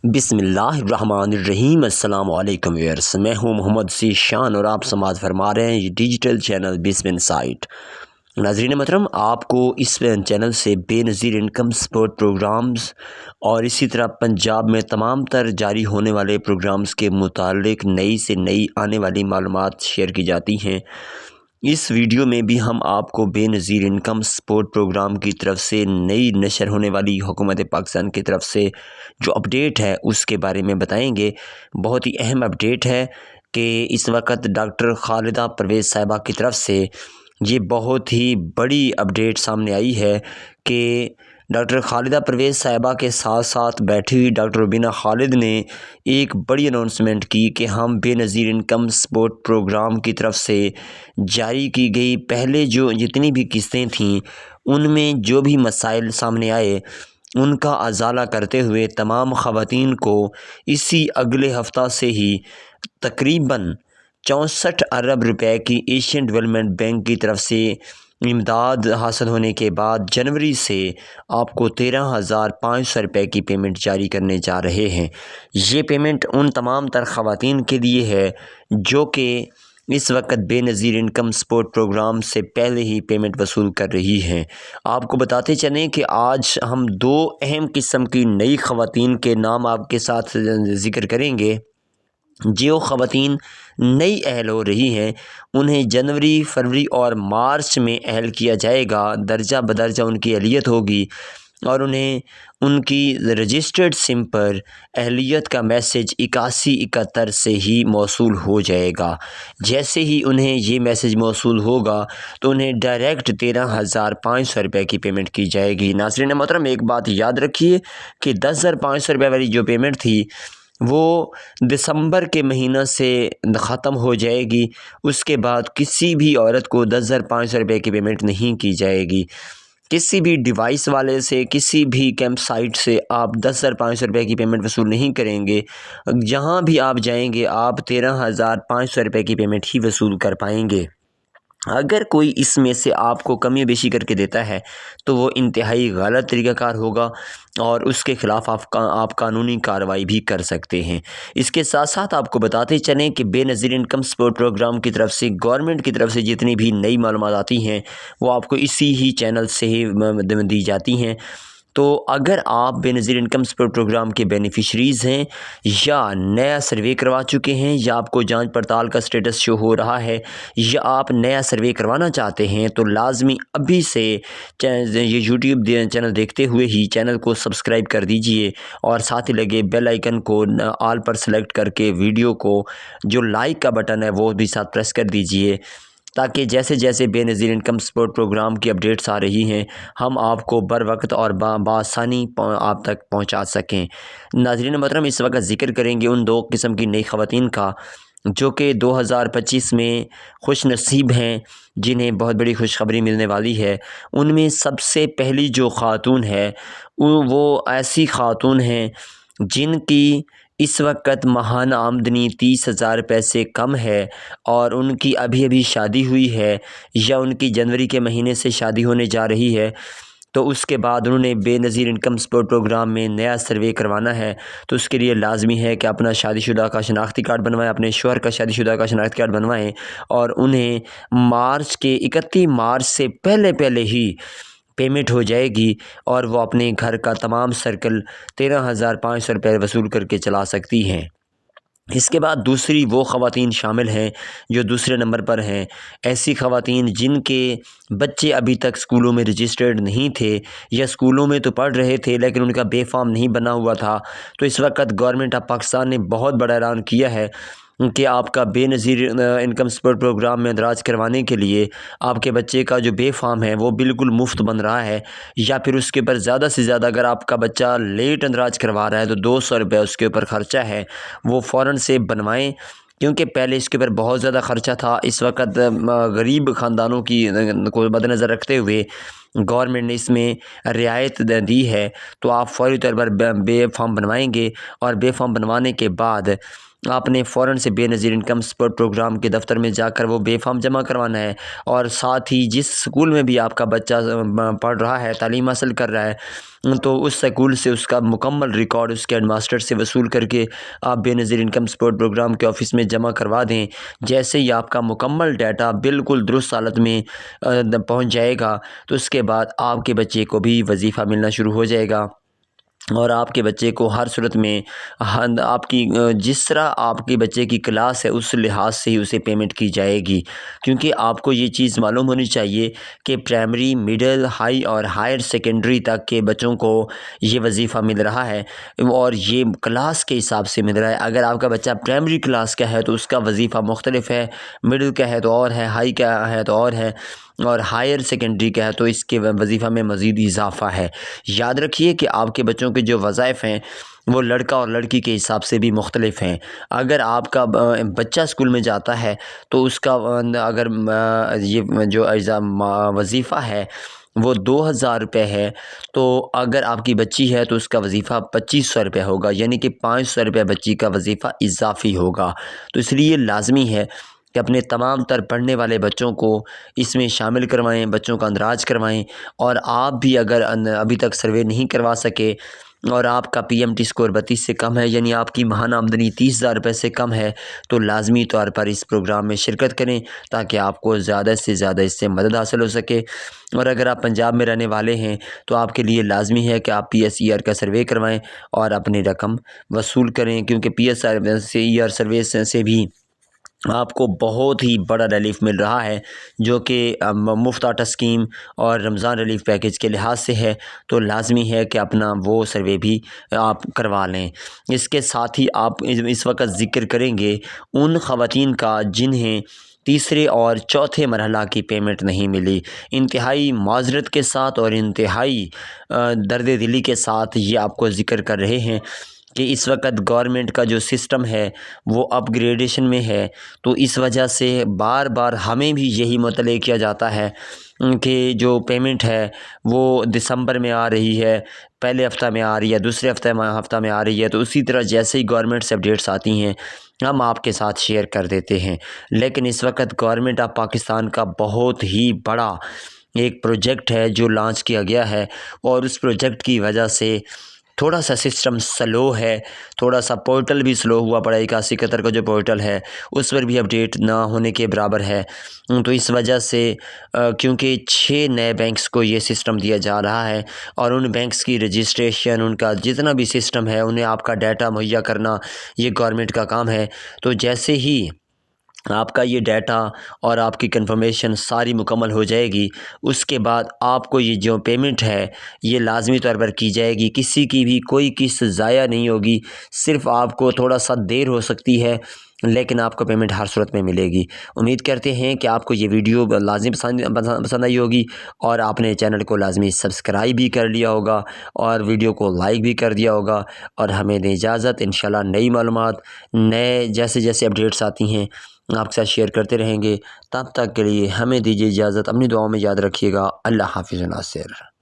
بسم اللہ الرحمن الرحیم۔ السلام علیکم ویئرس، میں ہوں محمد ذیشان اور آپ سماعت فرما رہے ہیں یہ ڈیجیٹل چینل بسم انسائٹ۔ ناظرین محترم، آپ کو اس چینل سے بے نظیر انکم سپورٹ پروگرامز اور اسی طرح پنجاب میں تمام تر جاری ہونے والے پروگرامز کے متعلق نئی سے نئی آنے والی معلومات شیئر کی جاتی ہیں۔ اس ویڈیو میں بھی ہم آپ کو بے نظیر انکم سپورٹ پروگرام کی طرف سے نئی نشر ہونے والی حکومت پاکستان کی طرف سے جو اپڈیٹ ہے اس کے بارے میں بتائیں گے۔ بہت ہی اہم اپڈیٹ ہے کہ اس وقت ڈاکٹر خالدہ پرویز صاحبہ کی طرف سے یہ بہت ہی بڑی اپڈیٹ سامنے آئی ہے کہ ڈاکٹر خالدہ پرویز صاحبہ کے ساتھ ساتھ بیٹھی ہوئی ڈاکٹر ربینہ خالد نے ایک بڑی اناؤنسمنٹ کی کہ ہم بے نظیر انکم سپورٹ پروگرام کی طرف سے جاری کی گئی پہلے جو جتنی بھی قسطیں تھیں ان میں جو بھی مسائل سامنے آئے ان کا ازالہ کرتے ہوئے تمام خواتین کو اسی اگلے ہفتہ سے ہی تقریباً 64 ارب روپے کی ایشین ڈیولپمنٹ بینک کی طرف سے امداد حاصل ہونے کے بعد جنوری سے آپ کو 13,500 روپے کی پیمنٹ جاری کرنے جا رہے ہیں۔ یہ پیمنٹ ان تمام تر خواتین کے لیے ہے جو کہ اس وقت بے نظیر انکم سپورٹ پروگرام سے پہلے ہی پیمنٹ وصول کر رہی ہیں۔ آپ کو بتاتے چلیں کہ آج ہم دو اہم قسم کی نئی خواتین کے نام آپ کے ساتھ ذکر کریں گے۔ جو خواتین نئی اہل ہو رہی ہیں انہیں جنوری، فروری اور مارچ میں اہل کیا جائے گا، درجہ بدرجہ ان کی اہلیت ہوگی اور انہیں ان کی رجسٹرڈ سم پر اہلیت کا میسج 8171 سے ہی موصول ہو جائے گا۔ جیسے ہی انہیں یہ میسج موصول ہوگا تو انہیں ڈائریکٹ 13,500 روپے کی پیمنٹ کی جائے گی۔ ناظرین محترم، ایک بات یاد رکھیے کہ 10,500 روپے والی جو پیمنٹ تھی وہ دسمبر کے مہینہ سے ختم ہو جائے گی۔ اس کے بعد کسی بھی عورت کو 10,500 روپے کی پیمنٹ نہیں کی جائے گی۔ کسی بھی ڈیوائس والے سے، کسی بھی کیمپ سائٹ سے آپ 10,500 روپے کی پیمنٹ وصول نہیں کریں گے۔ جہاں بھی آپ جائیں گے آپ 13,500 روپے کی پیمنٹ ہی وصول کر پائیں گے۔ اگر کوئی اس میں سے آپ کو کمی بیشی کر کے دیتا ہے تو وہ انتہائی غلط طریقہ کار ہوگا اور اس کے خلاف آپ قانونی کارروائی بھی کر سکتے ہیں۔ اس کے ساتھ ساتھ آپ کو بتاتے چلیں کہ بے نظیر انکم سپورٹ پروگرام کی طرف سے گورنمنٹ کی طرف سے جتنی بھی نئی معلومات آتی ہیں وہ آپ کو اسی ہی چینل سے ہی دی جاتی ہیں۔ تو اگر آپ بے نظیر انکم سپورٹ پروگرام کے بینیفیشریز ہیں یا نیا سروے کروا چکے ہیں یا آپ کو جانچ پڑتال کا سٹیٹس شو ہو رہا ہے یا آپ نیا سروے کروانا چاہتے ہیں تو لازمی ابھی سے یہ یوٹیوب چینل دیکھتے ہوئے ہی چینل کو سبسکرائب کر دیجئے اور ساتھ ہی لگے بیل آئیکن کو آل پر سلیکٹ کر کے ویڈیو کو جو لائک کا بٹن ہے وہ بھی ساتھ پریس کر دیجئے تاکہ جیسے جیسے بے نظیر انکم سپورٹ پروگرام کی اپڈیٹس آ رہی ہیں ہم آپ کو بر وقت اور بآسانی آپ تک پہنچا سکیں۔ ناظرین محترم، اس وقت ذکر کریں گے ان دو قسم کی نئی خواتین کا جو کہ 2025 میں خوش نصیب ہیں، جنہیں بہت بڑی خوشخبری ملنے والی ہے۔ ان میں سب سے پہلی جو خاتون ہے وہ ایسی خاتون ہیں جن کی اس وقت ماہانہ آمدنی 30,000 روپے سے کم ہے اور ان کی ابھی شادی ہوئی ہے یا ان کی جنوری کے مہینے سے شادی ہونے جا رہی ہے، تو اس کے بعد انہوں نے بے نظیر انکم سپورٹ پروگرام میں نیا سروے کروانا ہے۔ تو اس کے لیے لازمی ہے کہ اپنا شادی شدہ کا شناختی کارڈ بنوائیں، اپنے شوہر کا شادی شدہ کا شناختی کارڈ بنوائیں اور انہیں مارچ کے 31 مارچ سے پہلے ہی پیمنٹ ہو جائے گی اور وہ اپنے گھر کا تمام سرکل 13,500 روپے وصول کر کے چلا سکتی ہیں۔ اس کے بعد دوسری وہ خواتین شامل ہیں جو دوسرے نمبر پر ہیں، ایسی خواتین جن کے بچے ابھی تک اسکولوں میں رجسٹرڈ نہیں تھے یا اسکولوں میں تو پڑھ رہے تھے لیکن ان کا بے فارم نہیں بنا ہوا تھا۔ تو اس وقت گورنمنٹ آف پاکستان نے بہت بڑا اعلان کیا ہے کہ آپ کا بے نظیر انکم سپورٹ پروگرام میں اندراج کروانے کے لیے آپ کے بچے کا جو بے فارم ہے وہ بالکل مفت بن رہا ہے، یا پھر اس کے اوپر زیادہ سے زیادہ اگر آپ کا بچہ لیٹ اندراج کروا رہا ہے تو 200 روپے اس کے اوپر خرچہ ہے، وہ فوراً سے بنوائیں کیونکہ پہلے اس کے اوپر بہت زیادہ خرچہ تھا۔ اس وقت غریب خاندانوں کی کو مد نظر رکھتے ہوئے گورنمنٹ نے اس میں رعایت دی ہے، تو آپ فوری طور پر بے فارم بنوائیں گے، اور بے فارم بنوانے کے بعد آپ نے فوراً سے بے نظیر انکم سپورٹ پروگرام کے دفتر میں جا کر وہ بے فارم جمع کروانا ہے، اور ساتھ ہی جس اسکول میں بھی آپ کا بچہ پڑھ رہا ہے، تعلیم حاصل کر رہا ہے، تو اس اسکول سے اس کا مکمل ریکارڈ اس کے ہیڈ ماسٹر سے وصول کر کے آپ بے نظیر انکم سپورٹ پروگرام کے آفس میں جمع کروا دیں۔ جیسے ہی آپ کا مکمل ڈیٹا بالکل درست حالت میں پہنچ جائے گا، تو اس کے بعد آپ کے بچے کو بھی وظیفہ ملنا شروع ہو جائے گا، اور آپ کے بچے کو ہر صورت میں آپ کی جس طرح آپ کے بچے کی کلاس ہے اس لحاظ سے ہی اسے پیمنٹ کی جائے گی، کیونکہ آپ کو یہ چیز معلوم ہونی چاہیے کہ پرائمری، مڈل، ہائی اور ہائر سیکنڈری تک کے بچوں کو یہ وظیفہ مل رہا ہے، اور یہ کلاس کے حساب سے مل رہا ہے۔ اگر آپ کا بچہ پرائمری کلاس کا ہے تو اس کا وظیفہ مختلف ہے، مڈل کا ہے تو اور ہے، ہائی کا ہے تو اور ہے، اور ہائر سیکنڈری کا ہے تو اس کے وظیفہ میں مزید اضافہ ہے۔ یاد رکھیے کہ آپ کے بچوں کے جو وظائف ہیں وہ لڑکا اور لڑکی کے حساب سے بھی مختلف ہیں۔ اگر آپ کا بچہ اسکول میں جاتا ہے تو اس کا اگر یہ جو وظیفہ ہے وہ 2000 روپے ہے، تو اگر آپ کی بچی ہے تو اس کا وظیفہ 2500 روپے ہوگا، یعنی کہ 500 روپے بچی کا وظیفہ اضافی ہوگا۔ تو اس لیے لازمی ہے کہ اپنے تمام تر پڑھنے والے بچوں کو اس میں شامل کروائیں، بچوں کا اندراج کروائیں، اور آپ بھی اگر ابھی تک سروے نہیں کروا سکے اور آپ کا پی ایم ٹی اسکور 32 سے کم ہے، یعنی آپ کی ماہانہ آمدنی 30,000 روپے سے کم ہے، تو لازمی طور پر اس پروگرام میں شرکت کریں تاکہ آپ کو زیادہ سے زیادہ اس سے مدد حاصل ہو سکے۔ اور اگر آپ پنجاب میں رہنے والے ہیں تو آپ کے لیے لازمی ہے کہ آپ پی ایس ای آر کا سروے کروائیں اور اپنی رقم وصول کریں، کیونکہ P S E R survey سے بھی آپ کو بہت ہی بڑا ریلیف مل رہا ہے، جو کہ مفت آٹا اسکیم اور رمضان ریلیف پیکیج کے لحاظ سے ہے، تو لازمی ہے کہ اپنا وہ سروے بھی آپ کروا لیں۔ اس کے ساتھ ہی آپ اس وقت ذکر کریں گے ان خواتین کا جنہیں تیسرے اور چوتھے مرحلہ کی پیمنٹ نہیں ملی۔ انتہائی معذرت کے ساتھ اور انتہائی درد دلی کے ساتھ یہ آپ کو ذکر کر رہے ہیں کہ اس وقت گورنمنٹ کا جو سسٹم ہے وہ اپ گریڈیشن میں ہے، تو اس وجہ سے بار بار ہمیں بھی یہی مطلع کیا جاتا ہے کہ جو پیمنٹ ہے وہ دسمبر میں آ رہی ہے، پہلے ہفتہ میں آ رہی ہے، دوسرے ہفتہ میں آ رہی ہے، تو اسی طرح جیسے ہی گورنمنٹ سے اپڈیٹس آتی ہیں ہم آپ کے ساتھ شیئر کر دیتے ہیں۔ لیکن اس وقت گورنمنٹ آف پاکستان کا بہت ہی بڑا ایک پروجیکٹ ہے جو لانچ کیا گیا ہے، اور اس پروجیکٹ کی وجہ سے تھوڑا سا سسٹم سلو ہے، تھوڑا سا پورٹل بھی سلو ہوا پڑا ہے۔ 8171 کا جو پورٹل ہے اس پر بھی اپڈیٹ نہ ہونے کے برابر ہے، تو اس وجہ سے کیونکہ 6 نئے بینکس کو یہ سسٹم دیا جا رہا ہے، اور ان بینکس کی رجسٹریشن، ان کا جتنا بھی سسٹم ہے، انہیں آپ کا ڈیٹا مہیا کرنا یہ گورنمنٹ کا کام ہے۔ تو جیسے ہی آپ کا یہ ڈیٹا اور آپ کی کنفرمیشن ساری مکمل ہو جائے گی، اس کے بعد آپ کو یہ جو پیمنٹ ہے یہ لازمی طور پر کی جائے گی، کسی کی بھی کوئی قسط ضائع نہیں ہوگی، صرف آپ کو تھوڑا سا دیر ہو سکتی ہے لیکن آپ کو پیمنٹ ہر صورت میں ملے گی۔ امید کرتے ہیں کہ آپ کو یہ ویڈیو لازمی پسند آئی ہوگی، اور آپ نے چینل کو لازمی سبسکرائب بھی کر لیا ہوگا اور ویڈیو کو لائک بھی کر دیا ہوگا، اور ہمیں دیں اجازت۔ انشاءاللہ نئی معلومات، نئے جیسے اپڈیٹس آتی ہیں آپ کے ساتھ شیئر کرتے رہیں گے۔ تب تک کے لیے ہمیں دیجیے اجازت، اپنی دعاؤں میں یاد رکھیے گا۔ اللہ حافظ و ناصر۔